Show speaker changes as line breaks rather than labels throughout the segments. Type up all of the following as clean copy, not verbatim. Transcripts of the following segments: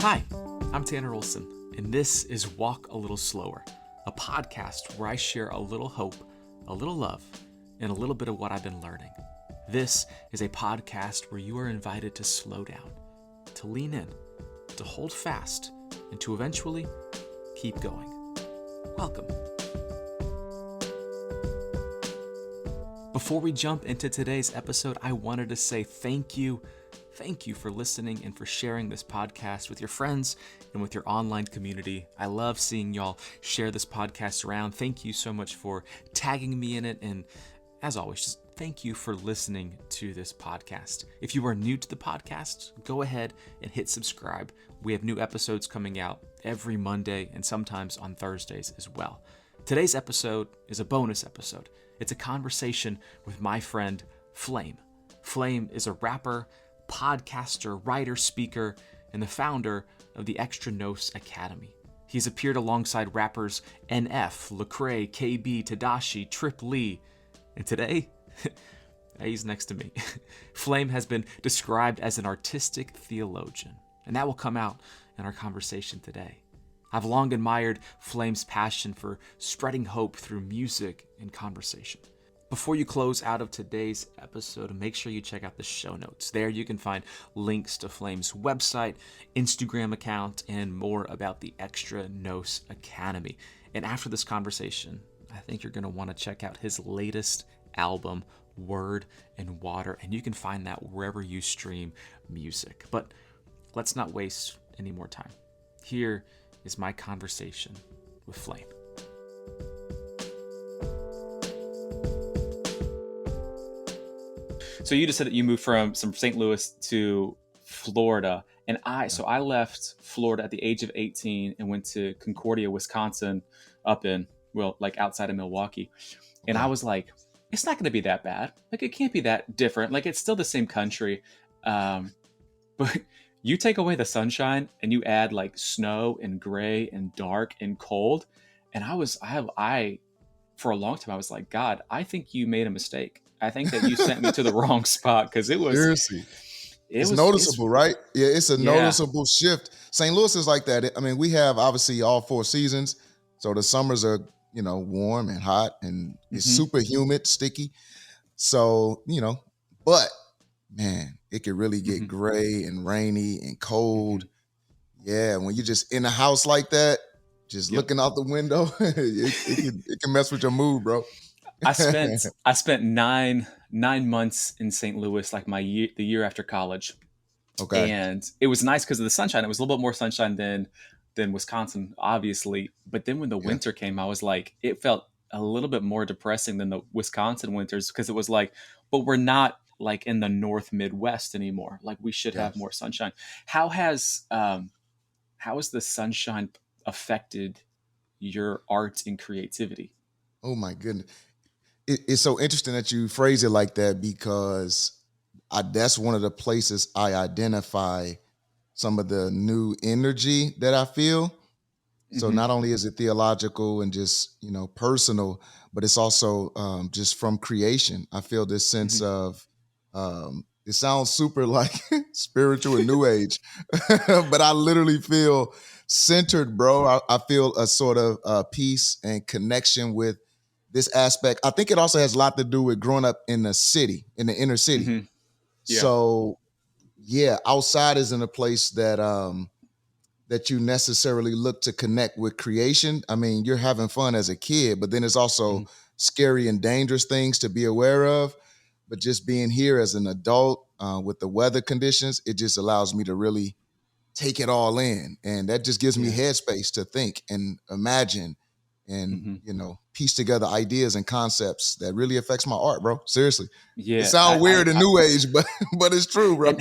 Hi, I'm Tanner Olson, and this is Walk a Little Slower, a podcast where I share a little hope, a little love, and a little bit of what I've been learning. This is a podcast where you are invited to slow down, to lean in, to hold fast, and to eventually keep going. Welcome. Before we jump into today's episode, I wanted to say thank you. Thank you for listening and for sharing this podcast with your friends and with your online community. I love seeing y'all share this podcast around. Thank you so much for tagging me in it. And as always, just thank you for listening to this podcast. If you are new to the podcast, go ahead and hit subscribe. We have new episodes coming out every Monday and sometimes on Thursdays as well. Today's episode is a bonus episode. It's a conversation with my friend Flame. Flame is a rapper, podcaster, writer, speaker, and the founder of the Extranos Academy. He's appeared alongside rappers NF, Lecrae, KB, Tedashii, Trip Lee, and today, he's next to me. Flame has been described as an artistic theologian, and that will come out in our conversation today. I've long admired Flame's passion for spreading hope through music and conversation. Before you close out of today's episode, make sure you check out the show notes. There you can find links to Flame's website, Instagram account, and more about the Extra Nos Academy. And after this conversation, I think you're going to want to check out his latest album, Word and Water, and you can find that wherever you stream music. But let's not waste any more time. Here is my conversation with Flame. So you just said that you moved from St. Louis to Florida, and I left Florida at the age of 18 and went to Concordia, Wisconsin, outside of Milwaukee. And I was like, it's not going to be that bad. Like, it can't be that different. Like, it's still the same country. But you take away the sunshine and you add like snow and gray and dark and cold. And I for a long time, I was like, God, I think you made a mistake. I think that you sent me to the wrong spot because it was
seriously. It's noticeable, right? Yeah, it's a noticeable shift. St. Louis is like that. I mean, we have obviously all four seasons. So the summers are, warm and hot, and it's super humid, sticky. So, but man, it could really get gray and rainy and cold. Yeah, when you're just in a house like that, just looking out the window, it can mess with your mood, bro.
I spent nine months in St. Louis, like the year after college.
Okay.
And it was nice because of the sunshine. It was a little bit more sunshine than Wisconsin, obviously. But then when the winter came, I was like, it felt a little bit more depressing than the Wisconsin winters because it was like, but we're not like in the North Midwest anymore. Like, we should have more sunshine. How has the sunshine affected your art and creativity?
Oh my goodness. It's so interesting that you phrase it like that because that's one of the places I identify some of the new energy that I feel. So not only is it theological and just, personal, but it's also just from creation. I feel this sense of, it sounds super like spiritual and new age, but I literally feel centered, bro. I feel a sort of peace and connection with this aspect. I think it also has a lot to do with growing up in the city, in the inner city. So outside isn't a place that that you necessarily look to connect with creation. I mean, you're having fun as a kid, but then it's also scary and dangerous things to be aware of. But just being here as an adult with the weather conditions, it just allows me to really take it all in. And that just gives me headspace to think and imagine and, piece together ideas and concepts that really affects my art, bro. Seriously. Yeah. It sounds weird in new age, but it's true, bro.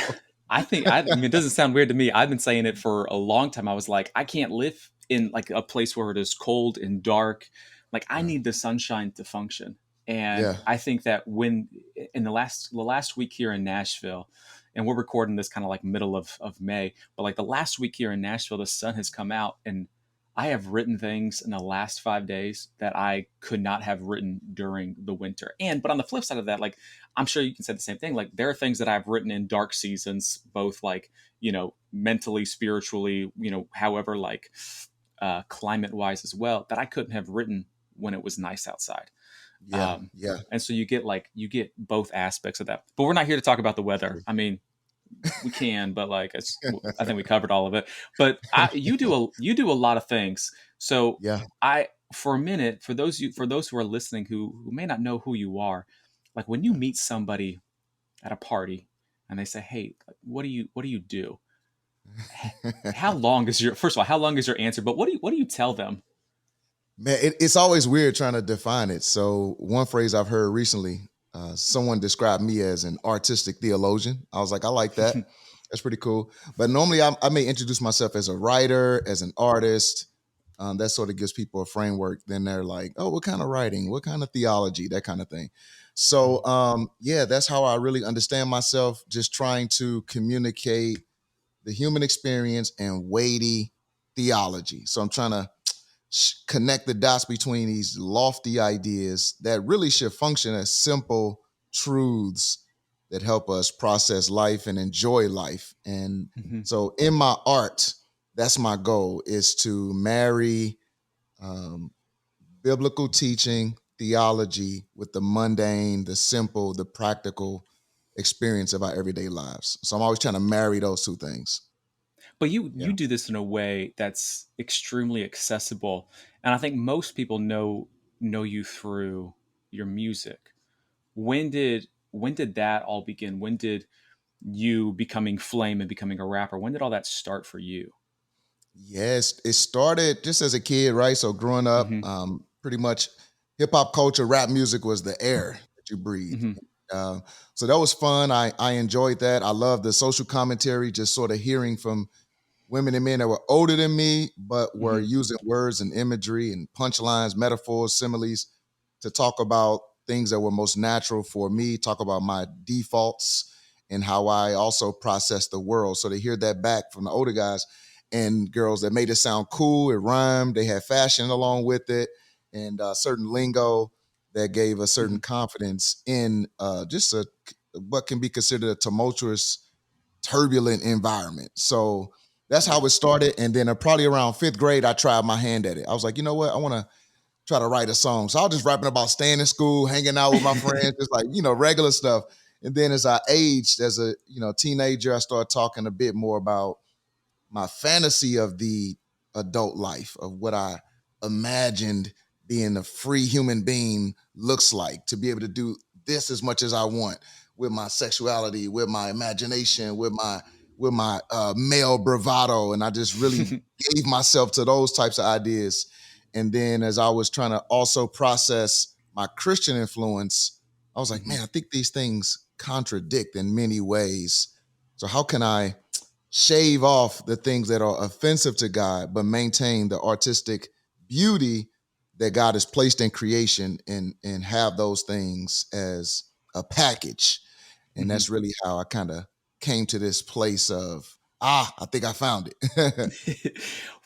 I mean, it doesn't sound weird to me. I've been saying it for a long time. I was like, I can't live in like a place where it is cold and dark. Like, I need the sunshine to function. And I think that when in the last week here in Nashville, and we're recording this kind of like middle of May, but like the last week here in Nashville, the sun has come out, and I have written things in the last 5 days that I could not have written during the winter. But on the flip side of that, like, I'm sure you can say the same thing. Like, there are things that I've written in dark seasons, both like, mentally, spiritually, however, like climate wise as well, that I couldn't have written when it was nice outside.
Yeah. Yeah.
And so you get both aspects of that. But we're not here to talk about the weather. I mean, we can, but like I think we covered all of it. But you do a lot of things. So
Yeah.
for a minute, for those who are listening who may not know who you are, like when you meet somebody at a party and they say, "Hey, what do you do?" How long is your first of all? How long is your answer? But what do you tell them?
Man, it's always weird trying to define it. So one phrase I've heard recently, someone described me as an artistic theologian. I was like, I like that. That's pretty cool. But normally I may introduce myself as a writer, as an artist. That sort of gives people a framework. Then they're like, oh, what kind of writing? What kind of theology? That kind of thing. So yeah, that's how I really understand myself, just trying to communicate the human experience and weighty theology. So I'm trying to connect the dots between these lofty ideas that really should function as simple truths that help us process life and enjoy life. And
Mm-hmm.
so in my art, that's my goal, is to marry um, biblical teaching, theology with the mundane, the simple, the practical experience of our everyday lives. So I'm always trying to marry those two things.
But you
Yeah.
you do this in a way that's extremely accessible, and I think most people know you through your music. When did that all begin? When did you becoming Flame and becoming a rapper? When did all that start for you?
Yes, it started just as a kid, right? So growing up,
Mm-hmm.
pretty much hip hop culture, rap music was the air that you breathe.
Mm-hmm.
Uh, so that was fun. I enjoyed that. I love the social commentary, just sort of hearing from women and men that were older than me, but were
Mm-hmm.
using words and imagery and punchlines, metaphors, similes to talk about things that were most natural for me, talk about my defaults and how I also process the world. So to hear that back from the older guys and girls that made it sound cool, it rhymed, they had fashion along with it, and certain lingo that gave a certain
Mm-hmm.
confidence in just what can be considered a tumultuous, turbulent environment. So that's how it started. And then probably around fifth grade, I tried my hand at it. I was like, you know what? I want to try to write a song. So I was just rapping about staying in school, hanging out with my friends, just like, regular stuff. And then as I aged as a, teenager, I started talking a bit more about my fantasy of the adult life, of what I imagined being a free human being looks like, to be able to do this as much as I want with my sexuality, with my imagination, with my male bravado. And I just really gave myself to those types of ideas. And then as I was trying to also process my Christian influence, I was like,
Mm-hmm.
man, I think these things contradict in many ways. So how can I shave off the things that are offensive to God, but maintain the artistic beauty that God has placed in creation, and have those things as a package? And
Mm-hmm.
that's really how I kind of came to this place of, I think I found it.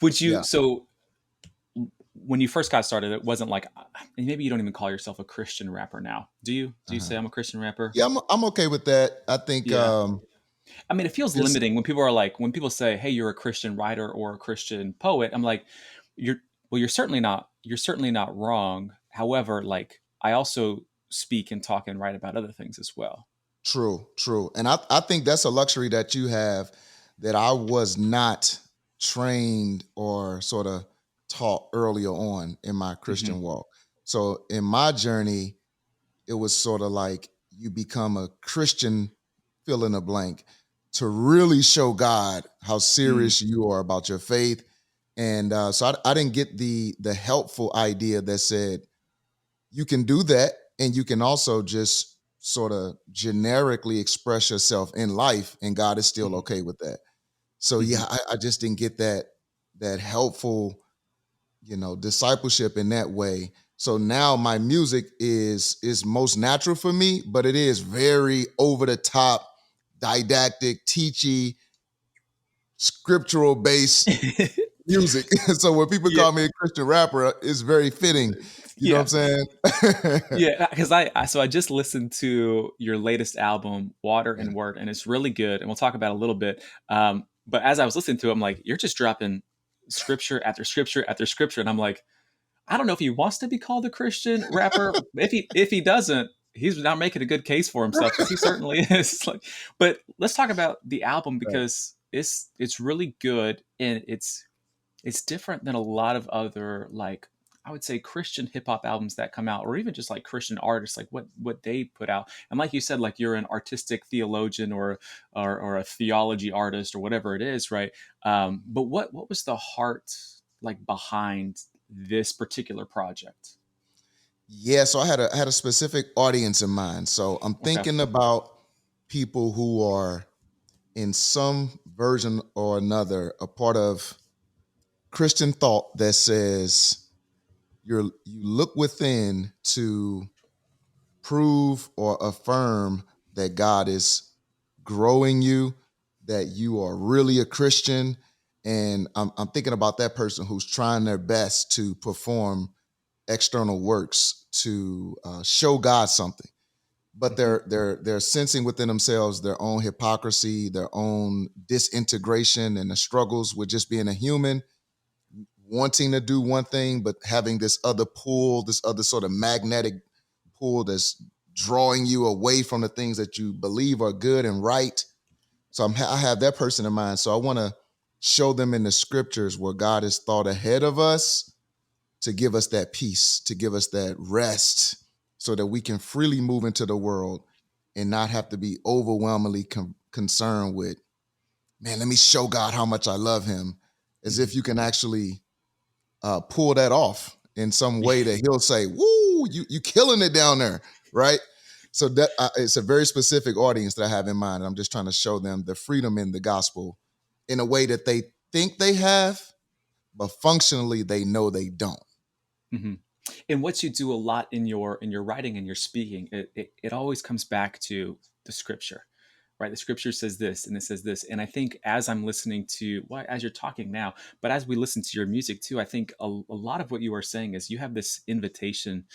Would you
Yeah.
so when you first got started, it wasn't like, maybe you don't even call yourself a Christian rapper now, do you? Do you
Uh-huh.
say I'm a Christian rapper?
Yeah, I'm okay with that. I think
Yeah. I mean, it feels
it's
limiting when people say, "Hey, you're a Christian writer or a Christian poet." I'm like, "You're you're certainly not. You're certainly not wrong. However, like I also speak and talk and write about other things as well."
true, true. And I think that's a luxury that you have, that I was not trained or sort of taught earlier on in my
Hmm.
Christian walk. So in my journey, it was sort of like you become a Christian, fill in the blank, to really show God how
Mm,
serious you are about your faith. And so I didn't get the helpful idea that said you can do that, and you can also just sort of generically express yourself in life, and God is still
hmm,
okay with that. So
hmm.
yeah, I just didn't get that helpful, discipleship in that way. So now my music is most natural for me, but it is very over the top, didactic, teachy, scriptural based music. So when people
Yeah,
call me a Christian rapper, it's very fitting. You know
yeah,
what I'm saying?
yeah. Because I just listened to your latest album, Water
Yeah.
and Word, and it's really good. And we'll talk about it a little bit. But as I was listening to it, I'm like, you're just dropping scripture after scripture after scripture. And I'm like, I don't know if he wants to be called a Christian rapper. If he doesn't, he's not making a good case for himself, because he certainly is. Like, but let's talk about the album,
Right.
because it's really good, and it's different than a lot of other, like, I would say, Christian hip hop albums that come out, or even just like Christian artists, like what they put out. And like you said, like, you're an artistic theologian, or a theology artist, or whatever it is, right? But what was the heart, like, behind this particular project?
Yeah, so I had a specific audience in mind. So I'm
Okay.
thinking about people who are in some version or another a part of Christian thought that says you look within to prove or affirm that God is growing you, that you are really a Christian. And I'm thinking about that person who's trying their best to perform external works to show God something, but
Hmm.
they're sensing within themselves their own hypocrisy, their own disintegration, and the struggles with just being a human, wanting to do one thing, but having this other pull, this other sort of magnetic pull that's drawing you away from the things that you believe are good and right. So I have that person in mind. So I want to show them in the scriptures where God has thought ahead of us to give us that peace, to give us that rest, so that we can freely move into the world and not have to be overwhelmingly concerned with, man, let me show God how much I love him, as
Hmm.
if you can actually pull that off in some way that he'll say, "Woo, you killing it down there," right? So that it's a very specific audience that I have in mind. And I'm just trying to show them the freedom in the gospel in a way that they think they have, but functionally they know they don't.
Hmm. And what you do a lot in your writing and your speaking, it always comes back to the scripture, right? The scripture says this, and it says this. And I think, as I'm listening to, well, as you're talking now, but as we listen to your music too, I think a lot of what you are saying is, you have this invitation,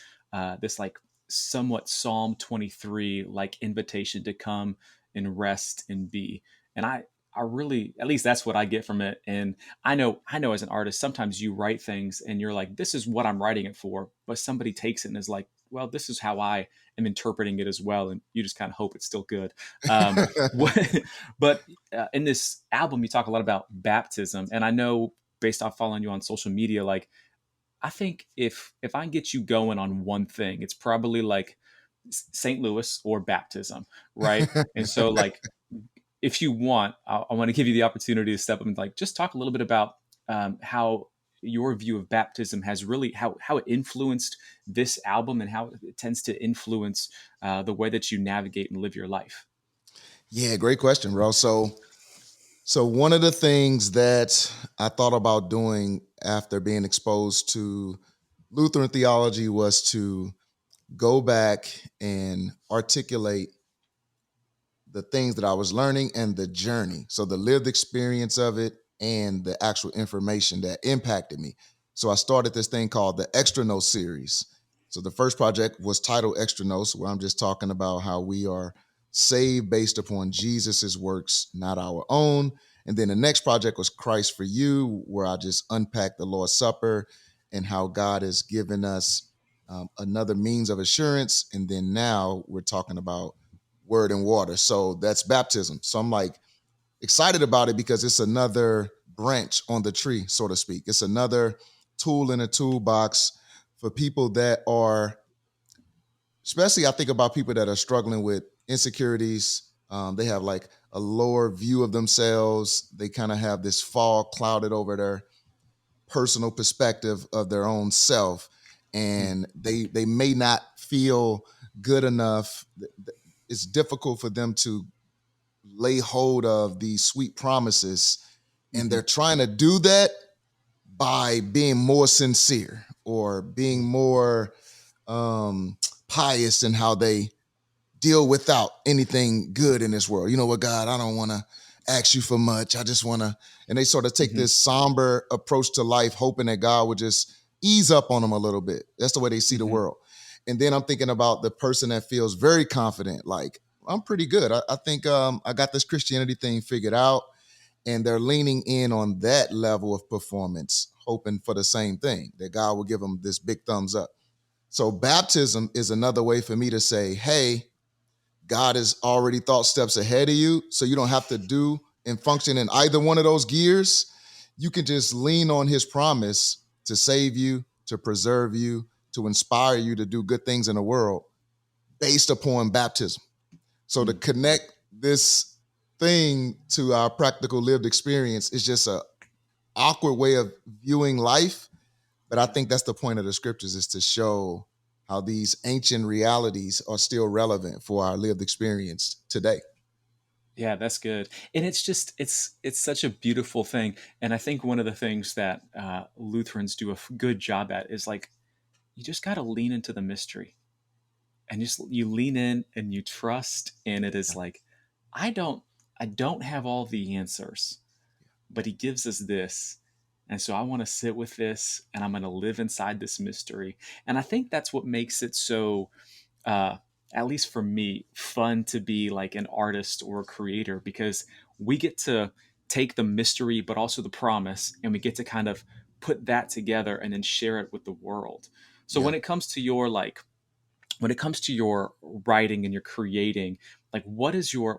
this, like, somewhat Psalm 23 like invitation to come and rest and be. And I really, at least that's what I get from it. And I know as an artist, sometimes you write things and you're like, this is what I'm writing it for, but somebody takes it and is like, well, this is how I am interpreting it as well, and you just kind of hope it's still good. Um, but in this album, you talk a lot about baptism, and I know, based off following you on social media, like, I think if I can get you going on one thing, it's probably like St. Louis or baptism, right? And so, like, if you want, I want to give you the opportunity to step up and, like, just talk a little bit about how your view of baptism has really, how it influenced this album, and how it tends to influence the way that you navigate and live your life.
Yeah, great question, bro. So one of the things that I thought about doing after being exposed to Lutheran theology was to go back and articulate the things that I was learning and the journey. So the lived experience of it and the actual information that impacted me. So I started this thing called the Extranos series. So the first project was titled Extranos, where I'm just talking about how we are saved based upon Jesus's works, not our own. And then the next project was Christ for You, where I just unpacked the Lord's Supper and how God has given us another means of assurance. And then now we're talking about word and water. So that's baptism. So I'm like excited about it because it's another branch on the tree, so to speak. It's another tool in a toolbox for people that are, especially I think about people that are struggling with insecurities. They have like a lower view of themselves. They kind of have this fog clouded over their personal perspective of their own self,
Mm-hmm.
and they may not feel good enough. It's difficult for them to lay hold of these sweet promises, and
Mm-hmm.
they're trying to do that by being more sincere or being more um, pious in how they deal without anything good in this world. You know what, God, I don't want to ask you for much. I just want to, and they sort of take
Mm-hmm.
this somber approach to life, hoping that God would just ease up on them a little bit. That's the way they see the
Mm-hmm.
world. And then I'm thinking about the person that feels very confident, like, I'm pretty good. I think I got this Christianity thing figured out. and they're leaning in on that level of performance, hoping for the same thing, that God will give them this big thumbs up. So baptism is another way for me to say, hey, God has already thought steps ahead of you, so you don't have to do and function in either one of those gears. You can just lean on his promise to save you, to preserve you, to inspire you to do good things in the world based upon baptism. So to connect this thing to our practical lived experience is just a awkward way of viewing life. But I think that's the point of the scriptures, is to show how these ancient realities are still relevant for our lived experience today.
Yeah, that's good. And it's just it's such a beautiful thing. And I think one of the things that Lutherans do a good job at is like you just got to lean into the mystery, and just you lean in and you trust. And it is like I don't I don't have all the answers, but he gives us this. And so I want to sit with this, and I'm going to live inside this mystery. And I think that's what makes it so uh, at least for me, fun to be like an artist or a creator, because we get to take the mystery, but also the promise, and we get to kind of put that together and then share it with the world. So
Yeah.
when it comes to your when it comes to your writing and your creating, like what is your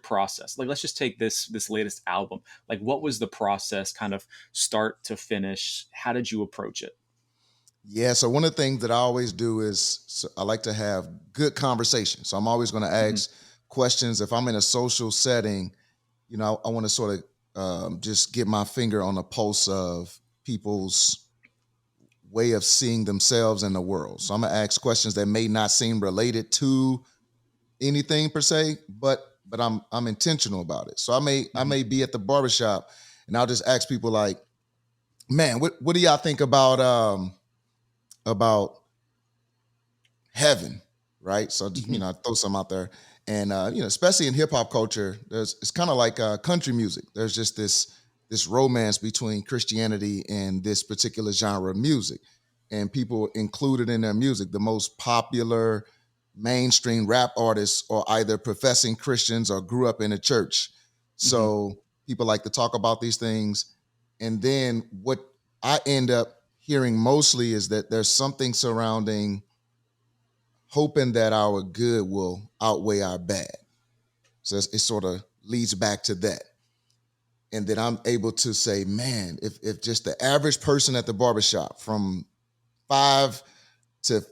process? Like let's just take this latest album. Like what was the process, kind of start to finish? How did you approach it?
Yeah. So one of the things that I always do is, I like to have good conversation. So I'm always going to
Hmm.
ask questions. If I'm in a social setting, I want to sort of just get my finger on the pulse of people's way of seeing themselves in the world. So I'm gonna ask questions that may not seem related to anything per se, but I'm intentional about it. So I
Hmm.
may be at the barbershop and I'll just ask people like, man, what do y'all think about heaven, right? So
Hmm.
I throw some out there, and especially in hip hop culture, it's kind of like country music. There's just this romance between Christianity and this particular genre of music, and people include it in their music. The most popular mainstream rap artists are either professing Christians or grew up in a church.
Hmm.
So people like to talk about these things, and then what I end up hearing mostly is that there's something surrounding hoping that our good will outweigh our bad. So it sort of leads back to that. And then I'm able to say, man, if just the average person at the barbershop from 5 to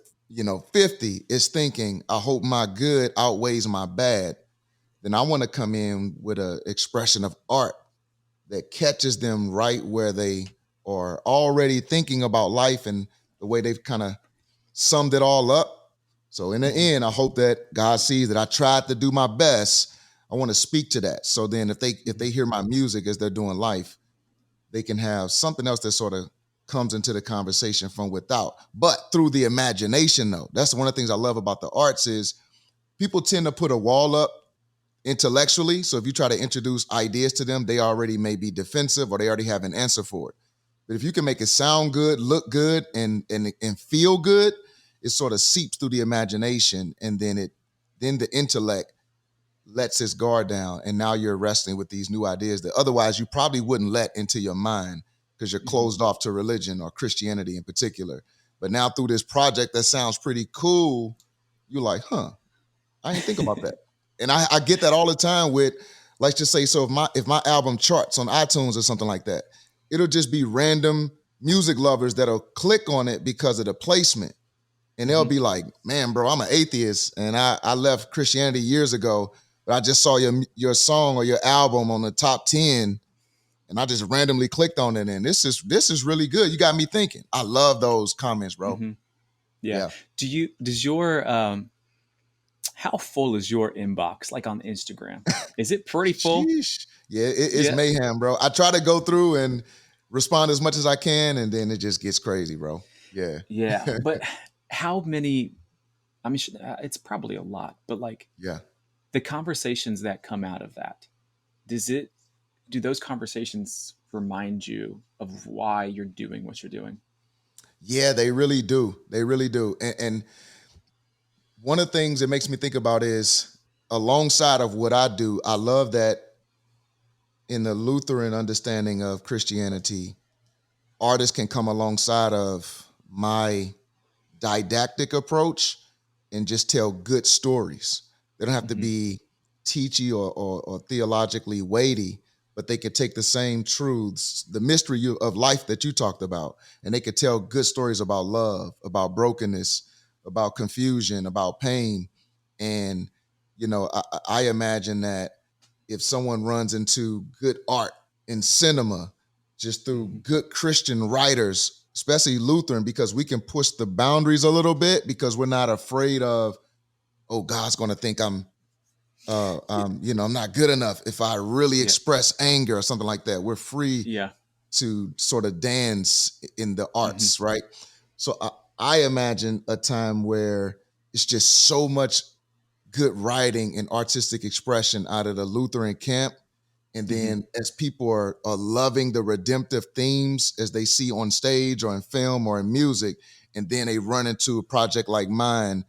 50 is thinking, I hope my good outweighs my bad, then I want to come in with an expression of art that catches them right where they are already thinking about life and the way they've kind of summed it all up. So in the
Hmm.
end, I hope that God sees that I tried to do my best. I want to speak to that. So then if they hear my music as they're doing life, they can have something else that sort of comes into the conversation from without. But through the imagination, though. That's one of the things I love about the arts is people tend to put a wall up intellectually. So if you try to introduce ideas to them, they already may be defensive or they already have an answer for it. But if you can make it sound good, look good, and feel good, it sort of seeps through the imagination, and then the intellect lets its guard down, and now you're wrestling with these new ideas that otherwise you probably wouldn't let into your mind because you're
Hmm.
closed off to religion or Christianity in particular. But now through this project that sounds pretty cool, you're like, huh, I didn't think about that. And I get that all the time with, let's just say, so if my album charts on iTunes or something like that, it'll just be random music lovers that'll click on it because of the placement. And they'll
Hmm.
be like, man, bro, I'm an atheist and I left Christianity years ago, but I just saw your song or your album on the top 10 and I just randomly clicked on it. And this is really good. You got me thinking. I love those comments, bro.
Hmm. Yeah.
Yeah.
Does your how full is your inbox like on Instagram? Is it pretty full?
Sheesh. Yeah, it's
Yeah.
mayhem, bro. I try to go through and respond as much as I can, and then it just gets crazy, bro. Yeah.
Yeah. But how many, I mean, it's probably a lot, but like
Yeah.
the conversations that come out of that, does it, do those conversations remind you of why you're doing what you're doing?
Yeah, they really do. They really do. And one of the things it makes me think about is alongside of what I do, I love that in the Lutheran understanding of Christianity, artists can come alongside of my didactic approach and just tell good stories. They don't have to
Hmm.
be teachy or theologically weighty, but they could take the same truths, the mystery of life that you talked about, and they could tell good stories about love, about brokenness, about confusion, about pain. And, I imagine that if someone runs into good art in cinema, just through
Hmm.
good Christian writers, especially Lutheran, because we can push the boundaries a little bit because we're not afraid of, oh, God's going to think I'm not good enough if I really
Yeah.
express anger or something like that. We're free
Yeah.
to sort of dance in the
Hmm.
arts, right? So I imagine a time where it's just so much good writing and artistic expression out of the Lutheran camp. And
Hmm.
then as people are loving the redemptive themes as they see on stage or in film or in music, and then they run into a project like mine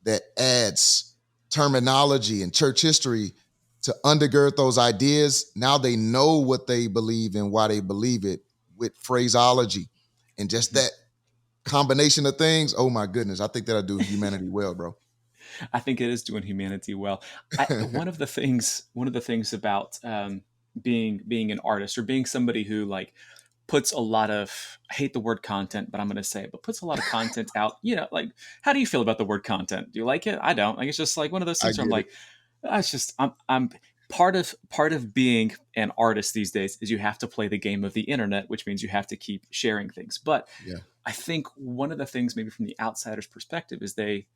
that adds terminology and church history to undergird those ideas. Now they know what they believe and why they believe it with phraseology. And just
Hmm.
that combination of things, oh my goodness, I think that'll do humanity well, bro.
I think it is doing humanity well. One of the things about being an artist or being somebody who like puts a lot of, I hate the word content, but I'm going to say it, but puts a lot of content out. Like, how do you feel about the word content? Do you like it? I don't. Like, it's just like one of those
I
things where I'm
get it.
like, it's just I'm part of being an artist these days is you have to play the game of the internet, which means you have to keep sharing things. But
Yeah.
I think one of the things maybe from the outsider's perspective is they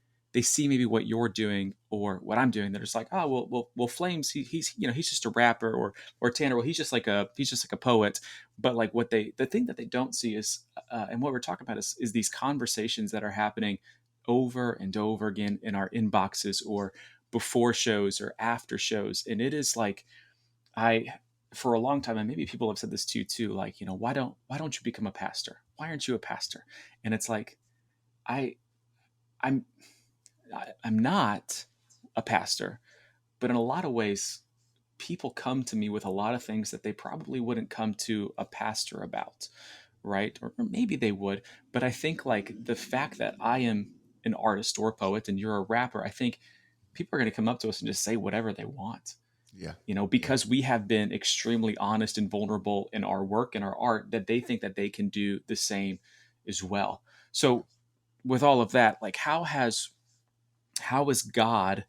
see maybe what you're doing or what I'm doing. They're just like, oh well, Flames, he's just a rapper, or Tanner, well he's just like a poet. But like the thing that they don't see is, and what we're talking about is these conversations that are happening over and over again in our inboxes or before shows or after shows, and it is like I for a long time, and maybe people have said this to you too, like, why don't you become a pastor? Why aren't you a pastor? And it's like I I'm I'm not a pastor, but in a lot of ways, people come to me with a lot of things that they probably wouldn't come to a pastor about, right? Or maybe they would, but I think like the fact that I am an artist or a poet and you're a rapper, I think people are going to come up to us and just say whatever they want,
Yeah. Yeah.
because we have been extremely honest and vulnerable in our work and our art, that they think that they can do the same as well. So with all of that, like how has God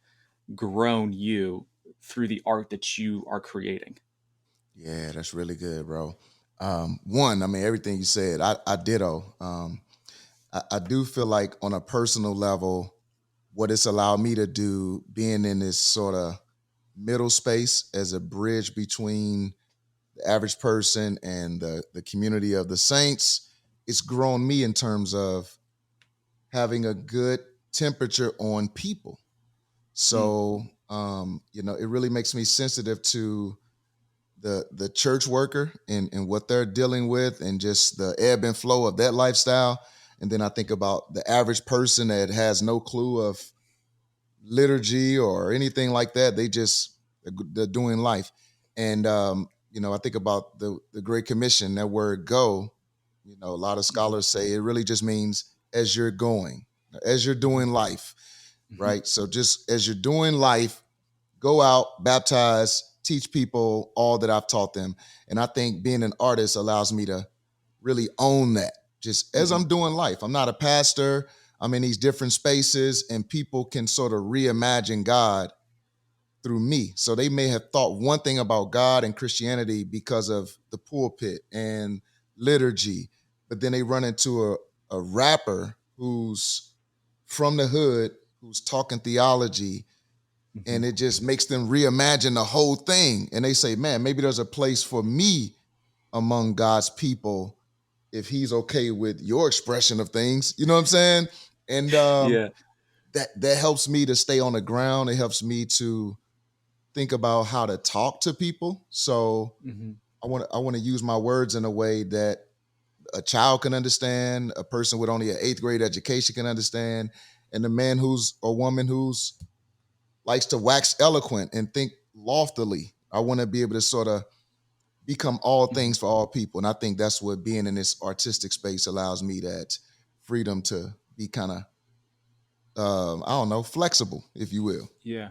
grown you through the art that you are creating?
Yeah, that's really good, bro. One, I mean, everything you said, I ditto. I do feel like on a personal level, what it's allowed me to do, being in this sort of middle space as a bridge between the average person and the community of the saints, it's grown me in terms of having a good temperature on people.
Mm,
So, it really makes me sensitive to the church worker and what they're dealing with and just the ebb and flow of that lifestyle. And then I think about the average person that has no clue of liturgy or anything like that. They're doing life. And I think about the Great Commission, that word go. A lot of
mhm,
scholars say it really just means as you're going, as you're
mhm,
doing life,
mhm,
right? So just as you're doing life, go out, baptize, teach people all that I've taught them. And I think being an artist allows me to really own that just as
mhm,
I'm doing life. I'm not a pastor. I'm in these different spaces and people can sort of reimagine God through me. So they may have thought one thing about God and Christianity because of the pulpit and liturgy, but then they run into a rapper who's from the hood, who's talking theology,
mhm.
and it just makes them reimagine the whole thing. And they say, man, maybe there's a place for me among God's people if he's okay with your expression of things. You know what I'm saying? And
Yeah.
that helps me to stay on the ground. It helps me to think about how to talk to people. So
Mhm,
I want to use my words in a way that a child can understand, a person with only an eighth grade education can understand, and a man who's or woman who's likes to wax eloquent and think loftily. I want to be able to sort of become all
Mhm.
things for all people. And I think that's what being in this artistic space allows me, that freedom to be kind of, I don't know, flexible, if you will.
Yeah.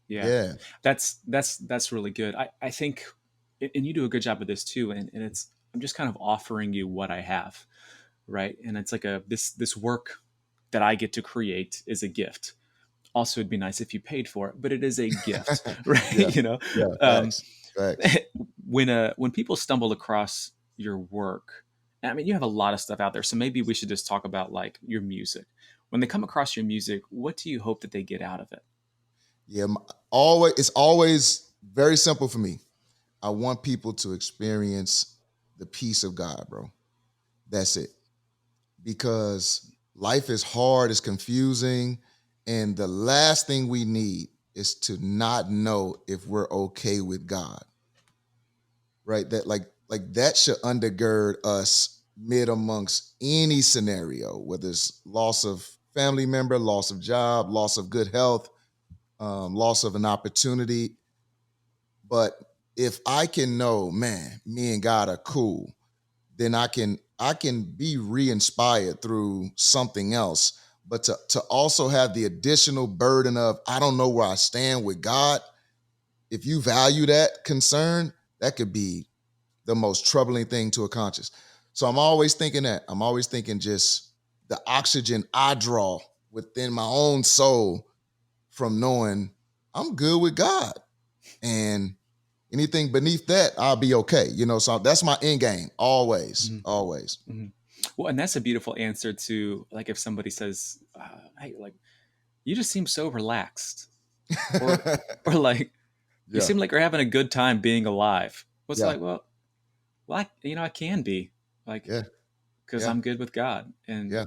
Yeah.
Yeah.
That's really good. I think, and you do a good job of this too. And it's, I'm just kind of offering you what I have, right? And it's like this work that I get to create is a gift. Also, it'd be nice if you paid for it, but it is a gift, right?
Yeah. Yeah.
Um,
Facts. Facts.
when people stumble across your work, I mean, you have a lot of stuff out there, so maybe we should just talk about like your music. When they come across your music, what do you hope that they get out of it?
Yeah. Always, it's always very simple for me. I want people to experience the peace of God, bro. That's it. Because life is hard, it's confusing, and the last thing we need is to not know if we're okay with God. Right? That like that should undergird us mid amongst any scenario, whether it's loss of family member, loss of job, loss of good health, loss of an opportunity. But if I can know, man, me and God are cool, then I can be re-inspired through something else. But to also have the additional burden of, I don't know where I stand with God. If you value that concern, that could be the most troubling thing to a conscience. So I'm always thinking that. I'm always thinking just the oxygen I draw within my own soul from knowing I'm good with God. And anything beneath that, I'll be okay. So that's my end game. Always,
Mhm.
always.
Mhm. Well, and that's a beautiful answer to like if somebody says, "Hey, like you just seem so relaxed," or or like you
Yeah,
seem like you're having a good time being alive. What's
yeah,
like, well, I can be like
yeah,
because
yeah,
I'm good with God, and
yeah.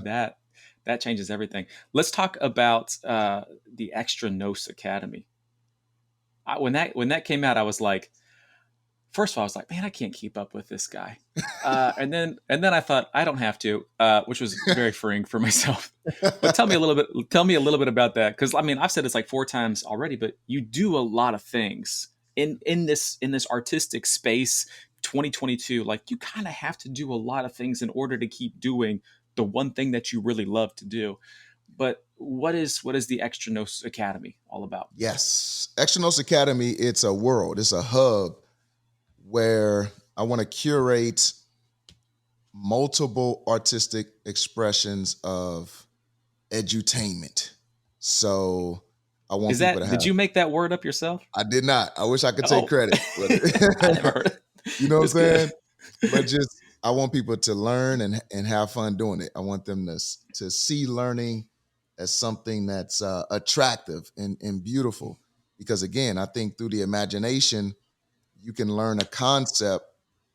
that changes everything. Let's talk about the Extra Nos Academy. When that came out, I was like, first of all, I was like, man, I can't keep up with this guy. And then I thought I don't have to, which was very freeing for myself. But tell me a little bit about that, because I mean, I've said this like four times already, but you do a lot of things in this artistic space. 2022, like you kind of have to do a lot of things in order to keep doing the one thing that you really love to do. But what is the Extranos Academy all about?
Yes. Extranos Academy, it's a world, it's a hub where I want to curate multiple artistic expressions of edutainment. So I want
Is
people to
that, did
have,
you make that word up yourself?
I did not. I wish I could take
Oh,
credit, but
I never heard it.
you know what I'm
It's good.
saying? But just I want people to learn and have fun doing it. I want them to see learning as something that's attractive and beautiful. Because again, I think through the imagination, you can learn a concept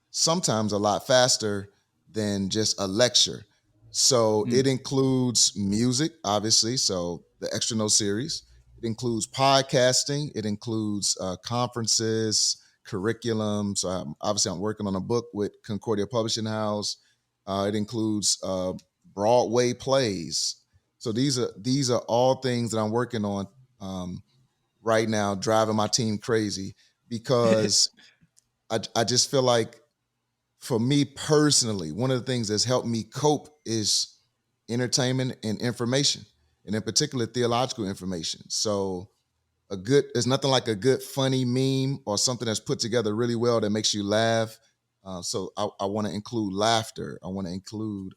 sometimes a lot faster than just a lecture. So
Hmm.
it includes music, obviously. So the Extra No series. It includes podcasting. It includes conferences, curriculum. So obviously, I'm working on a book with Concordia Publishing House. It includes Broadway plays. So these are all things that I'm working on right now, driving my team crazy because I just feel like for me personally, one of the things that's helped me cope is entertainment and information, and in particular theological information. So there's nothing like a good funny meme or something that's put together really well that makes you laugh. So I want to include laughter. I want to include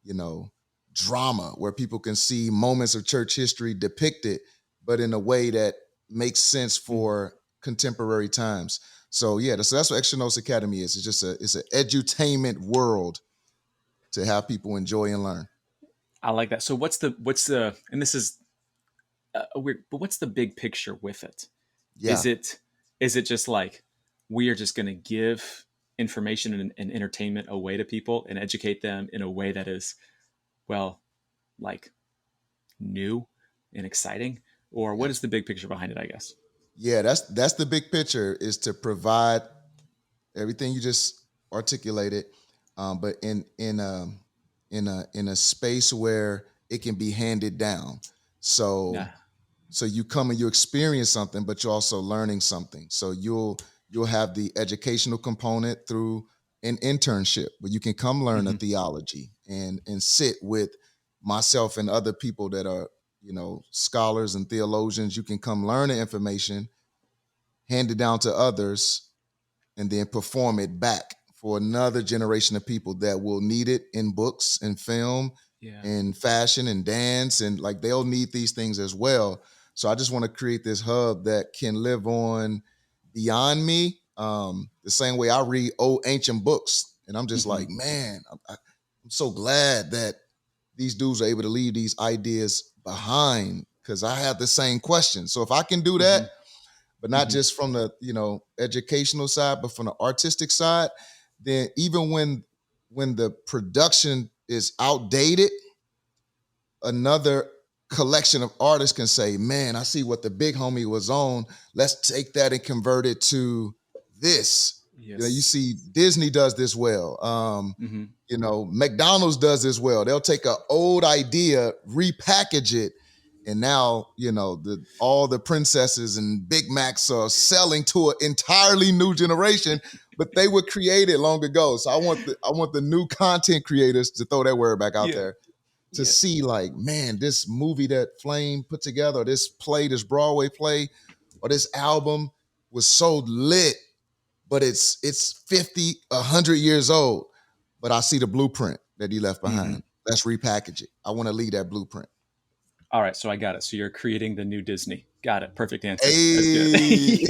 you know, drama where people can see moments of church history depicted, but in a way that makes sense for contemporary times. So yeah, so that's what Extra Nos Academy is. It's an edutainment world to have people enjoy and learn.
I like that. So what's the and this is weird, but what's the big picture with it?
Yeah.
Is it is it just like we are just going to give information and entertainment away to people and educate them in a way that is, well, like new and exciting, or what
Yeah.
is the big picture behind it? I guess.
Yeah, that's the big picture, is to provide everything you just articulated, but in a space where it can be handed down. So
Yeah.
so you come and you experience something, but you're also learning something. So you'll have the educational component through an internship where you can come learn a
Hmm.
theology and sit with myself and other people that are, scholars and theologians. You can come learn the information, hand it down to others, and then perform it back for another generation of people that will need it in books and film
Yeah.
and fashion and dance, and like they'll need these things as well. So I just want to create this hub that can live on beyond me, the same way I read old ancient books, and I'm just
Hmm.
like, man, I'm so glad that these dudes are able to leave these ideas behind, because I have the same question. So if I can do that,
Hmm.
but not
Hmm.
just from the educational side, but from the artistic side, then even when the production is outdated, another collection of artists can say, man, I see what the big homie was on. Let's take that and convert it to this. You
Yes.
see Disney does this well.
Hmm.
McDonald's does this well. They'll take an old idea, repackage it, and now all the princesses and Big Macs are selling to an entirely new generation, but they were created long ago. So I want the new content creators to throw that word back out
Yeah.
there to
Yeah.
see, like, man, this movie that Flame put together, or this play, this Broadway play, or this album was so lit, but it's 50, 100 years old. But I see the blueprint that he left
Hmm.
behind. Let's repackage it. I want to leave that blueprint.
All right, so I got it. So you're creating the new Disney. Got it. Perfect answer. That's good.
Hey,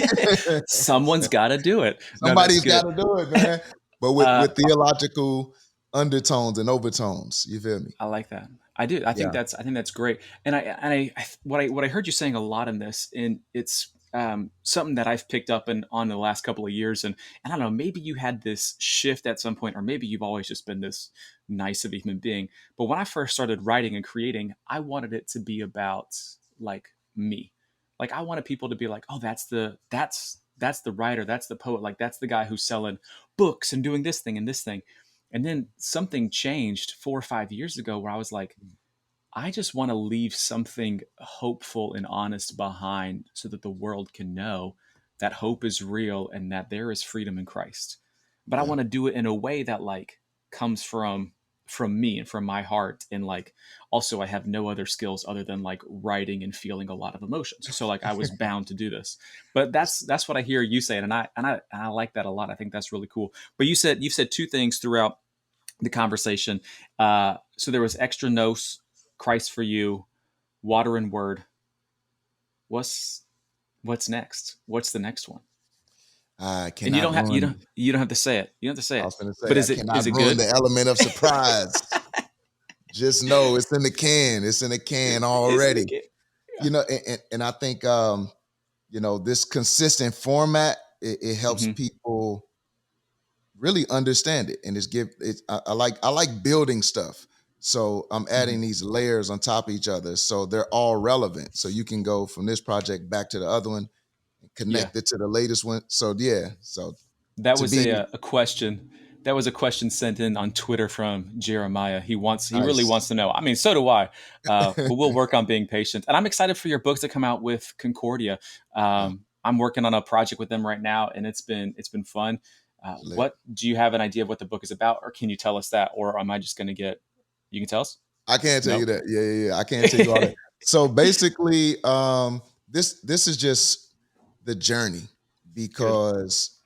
Someone's got to do it. No, that's
somebody's got
good.
to do it, man. But with
Uh,
with theological undertones and overtones. You feel me?
I like that. I do. I think that's great. What I heard you saying a lot in this, and it's something that I've picked up on the last couple of years, and I don't know, maybe you had this shift at some point, or maybe you've always just been this nice of a human being. But when I first started writing and creating, I wanted it to be about like me. Like I wanted people to be like, oh, that's the writer, that's the poet, like that's the guy who's selling books and doing this thing and this thing. And then something changed 4 or 5 years ago where I was like, I just want to leave something hopeful and honest behind so that the world can know that hope is real and that there is freedom in Christ. But I
Yeah.
want to do it in a way that like comes from me and from my heart, and like also I have no other skills other than like writing and feeling a lot of emotions. So like I was bound to do this. But that's what I hear you saying, and I like that a lot. I think that's really cool. But you've said two things throughout the conversation. So there was extra nos, Christ for you, water and word. What's what's next? What's the next one?
I
And you
cannot
don't have you
ruin.
don't you don't have to say it. You don't have to say
I
it.
was going to
But
say, I
is
cannot
it
ruin
good?
the element of surprise. Just know it's in the can. It's in the can
Isn't it
already.
good?
And I think this consistent format, it helps
Mm-hmm.
people really understand it, and I like building stuff. So I'm
Mm-hmm.
adding these layers on top of each other, so they're all relevant. So you can go from this project back to the other one and
Yeah.
connect it to the latest one. So yeah, so
That
to
was
be
a question. That was a question sent in on Twitter from Jeremiah. He really
nice.
wants to know. I mean, so do I. But we'll work on being patient. And I'm excited for your books to come out with Concordia.
Yeah,
I'm working on a project with them right now, and it's been fun.
it's lit.
What do you have an idea of what the book is about, or can you tell us that, or am I just going to get? You can tell us.
I can't tell you
No.
that. Yeah, yeah, yeah. I can't tell you all that. So basically, this is just the journey,
Good.
because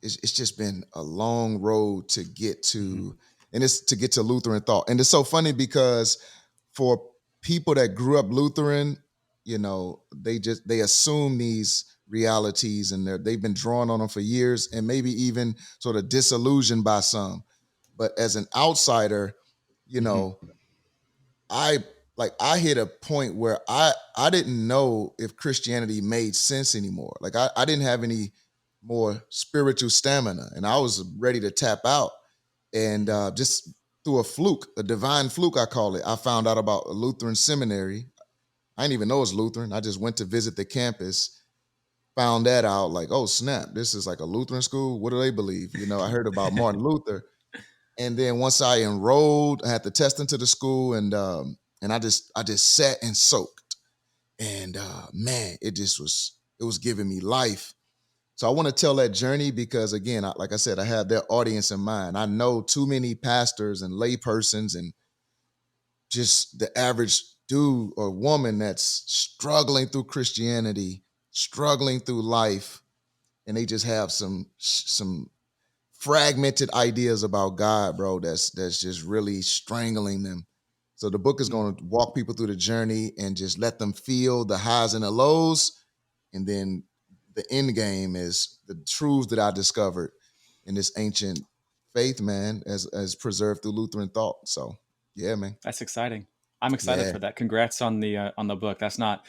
it's just been a long road to get
Hmm.
to, and it's to get to Lutheran thought. And it's so funny because for people that grew up Lutheran, they assume these realities, and they've been drawn on them for years, and maybe even sort of disillusioned by some. But as an outsider, you
Hmm.
know I I hit a point where I didn't know if Christianity made sense anymore. Like I didn't have any more spiritual stamina, and I was ready to tap out. And just through a fluke, a divine fluke, I call it, I found out about a Lutheran seminary. I didn't even know it was Lutheran. I just went to visit the campus, found that out, like, oh snap, this is like a Lutheran school. What do they believe? I heard about Martin Luther, and then once I enrolled, I had to test into the school, and I just sat and soaked, and man, it was giving me life. So I want to tell that journey because, again, like I said, I have their audience in mind. I know too many pastors and lay persons and just the average dude or woman that's struggling through Christianity, struggling through life, and they just have some fragmented ideas about God, bro. That's just really strangling them. So the book is
Mm.
going to walk people through the journey and just let them feel the highs and the lows, and then the end game is the truths that I discovered in this ancient faith, man, as preserved through Lutheran thought. So yeah, man.
That's exciting. I'm excited
Yeah.
for that. Congrats on the book. It's not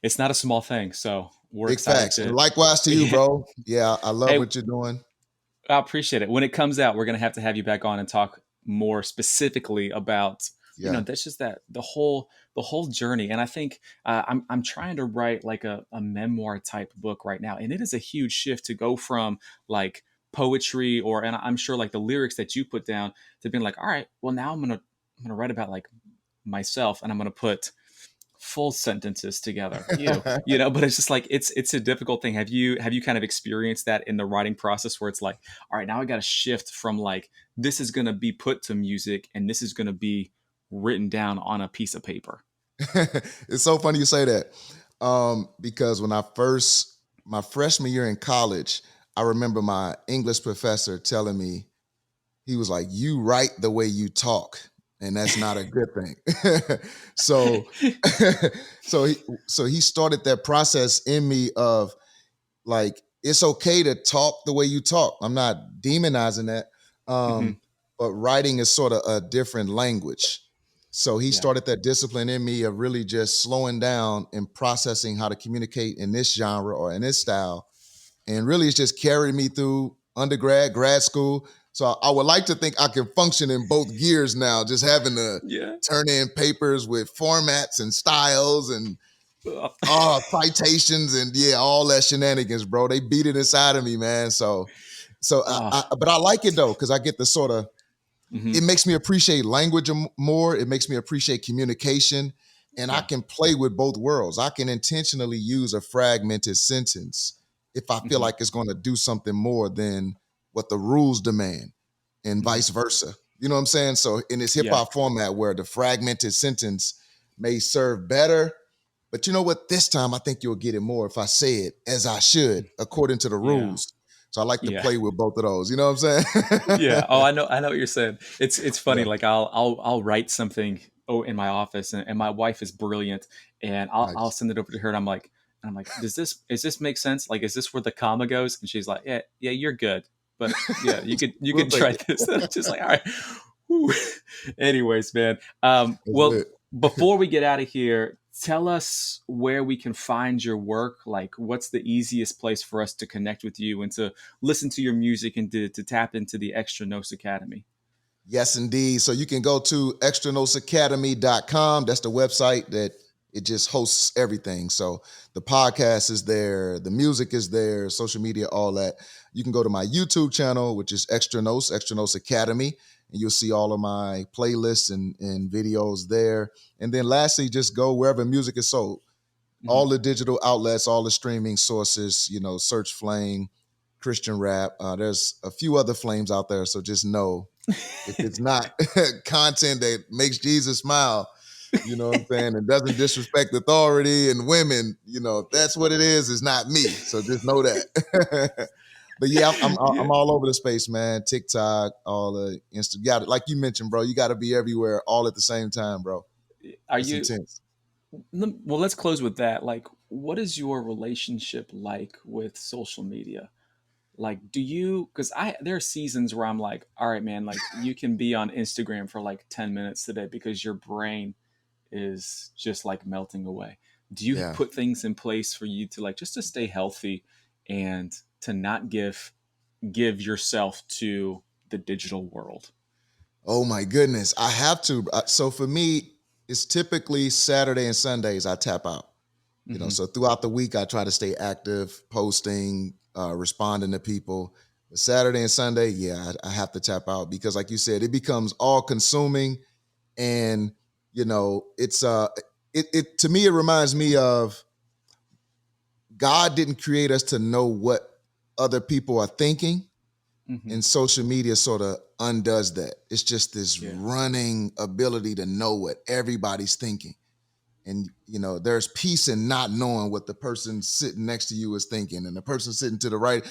a small thing. So we're
Big
excited
facts. And
to.
likewise to you,
Yeah.
bro. Yeah, I love
Hey,
what you're doing.
I appreciate it. When it comes out, we're gonna have you back on and talk more specifically about
Yeah.
that's just that the whole journey. And I think I'm trying to write like a memoir type book right now, and it is a huge shift to go from like poetry or and I'm sure like the lyrics that you put down to being like, all right, well now I'm gonna write about like myself, and I'm gonna put full sentences together but it's just like it's a difficult thing. Have you kind of experienced that in the writing process where it's like, all right, now I got to shift from like this is going to be put to music and this is going to be written down on a piece of paper.
It's so funny you say that. Because when my freshman year in college, I remember my English professor telling me, he was like, "You write the way you talk, and that's not a good thing." so, so he started that process in me of like, it's okay to talk the way you talk. I'm not demonizing that.
Hmm.
But writing is sort of a different language. So he
Yeah.
started that discipline in me of really just slowing down and processing how to communicate in this genre or in this style. And really, it's just carried me through undergrad, grad school. So I would like to think I can function in both gears now, just having to
Yeah.
turn in papers with formats and styles and
Ugh.
citations and yeah, all that shenanigans, bro. They beat it inside of me, man. So but I like it though, because I get the sort of,
Hmm.
it makes me appreciate language more. It makes me appreciate communication. And I
Yeah.
can play with both worlds. I can intentionally use a fragmented sentence if I feel
Hmm.
like it's going to do something more than what the rules demand, and
Hmm.
vice versa. You know what I'm saying? So in this hip
Yeah.
hop format where the fragmented sentence may serve better, but you know what? This time I think you'll get it more if I say it as I should, according to the
Yeah.
rules. So I like to
Yeah.
play with both of those. You know what I'm saying?
Yeah. Oh, I know what you're saying. It's funny.
Yeah.
Like I'll write something in my office, and my wife is brilliant, and I'll
Nice.
send it over to her, and I'm like, does this make sense? Like, is this where the comma goes? And she's like, yeah, yeah, you're good, but yeah, you
We'll
could
take
try
it.
this. And I'm just like, all right. Whew. Anyways, man.
That's
Well,
lit.
before we get out of here, tell us where we can find your work. Like, what's the easiest place for us to connect with you and to listen to your music and to tap into the Extra Nos Academy?
Yes, indeed. So you can go to extranosacademy.com. That's the website that it just hosts everything. So the podcast is there, the music is there, social media, all that. You can go to my YouTube channel, which is Extranos Academy, and you'll see all of my playlists and videos there. And then lastly, just go wherever music is sold.
Hmm.
All the digital outlets, all the streaming sources, search Flame, Christian rap. There's a few other flames out there. So just know, if it's not content that makes Jesus smile, you know what I'm saying, and doesn't disrespect authority and women, if that's what it is, it's not me. So just know that. But yeah, I'm
Yeah.
all over the space, man. TikTok, all the Insta. Got it. Like you mentioned, bro. You got to be everywhere all at the same time, bro.
Are
It's
you?
intense.
Well, let's close with that. Like, what is your relationship like with social media? Like, do you? Because there are seasons where I'm like, all right, man. Like, you can be on Instagram for like 10 minutes today because your brain is just like melting away. Do you
Yeah.
put things in place for you to like just to stay healthy and to not give yourself to the digital world?
Oh my goodness, I have to. So for me, it's typically Saturday and Sundays I tap out.
Hmm.
So throughout the week, I try to stay active, posting, responding to people. But Saturday and Sunday, yeah, I have to tap out because, like you said, it becomes all consuming, and it's it to me it reminds me of God didn't create us to know what other people are thinking.
Mhm.
And social media sort of undoes that. It's just this running ability to know what everybody's thinking. And, there's peace in not knowing what the person sitting next to you is thinking and the person sitting to the right.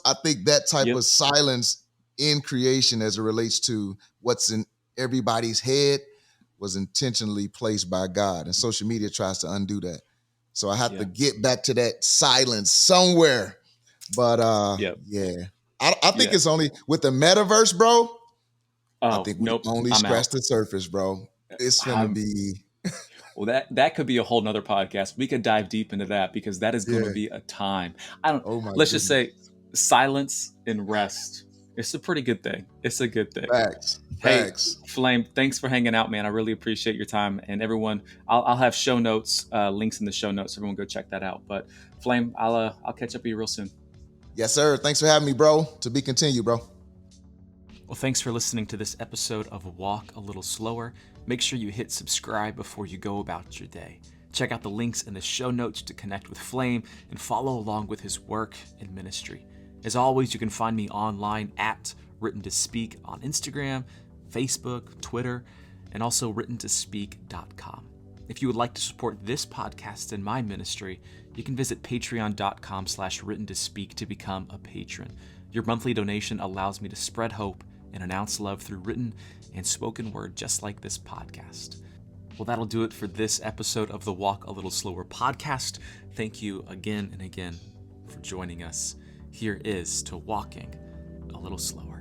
I think that type
Yep.
of silence in creation as it relates to what's in everybody's head was intentionally placed by God. And social media tries to undo that. So I have to get back to that silence somewhere. But
Yep.
yeah, I think
Yeah.
it's only with the metaverse, bro. I
Oh,
think we
nope.
only
I'm out.
scratched the surface, bro. It's gonna
I'm,
be
well, that could be a whole nother podcast. We could dive deep into that because that is going to
yeah.
be a time.
Oh my
Let's just say
goodness.
silence and rest. It's a pretty good thing. It's a good thing.
Facts.
Hey,
Facts.
Flame, thanks for hanging out, man. I really appreciate your time. And everyone, I'll have show notes, links in the show notes. Everyone go check that out. But Flame, I'll catch up with you real soon.
Yes, sir. Thanks for having me, bro. To be continued, bro.
Well, thanks for listening to this episode of Walk a Little Slower. Make sure you hit subscribe before you go about your day. Check out the links in the show notes to connect with Flame and follow along with his work and ministry. As always, you can find me online at Written to Speak on Instagram, Facebook, Twitter, and also writtentospeak.com. If you would like to support this podcast and my ministry, you can visit patreon.com/writtentospeak to become a patron. Your monthly donation allows me to spread hope and announce love through written and spoken word just like this podcast. Well, that'll do it for this episode of the Walk a Little Slower podcast. Thank you again and again for joining us. Here is to walking a little slower.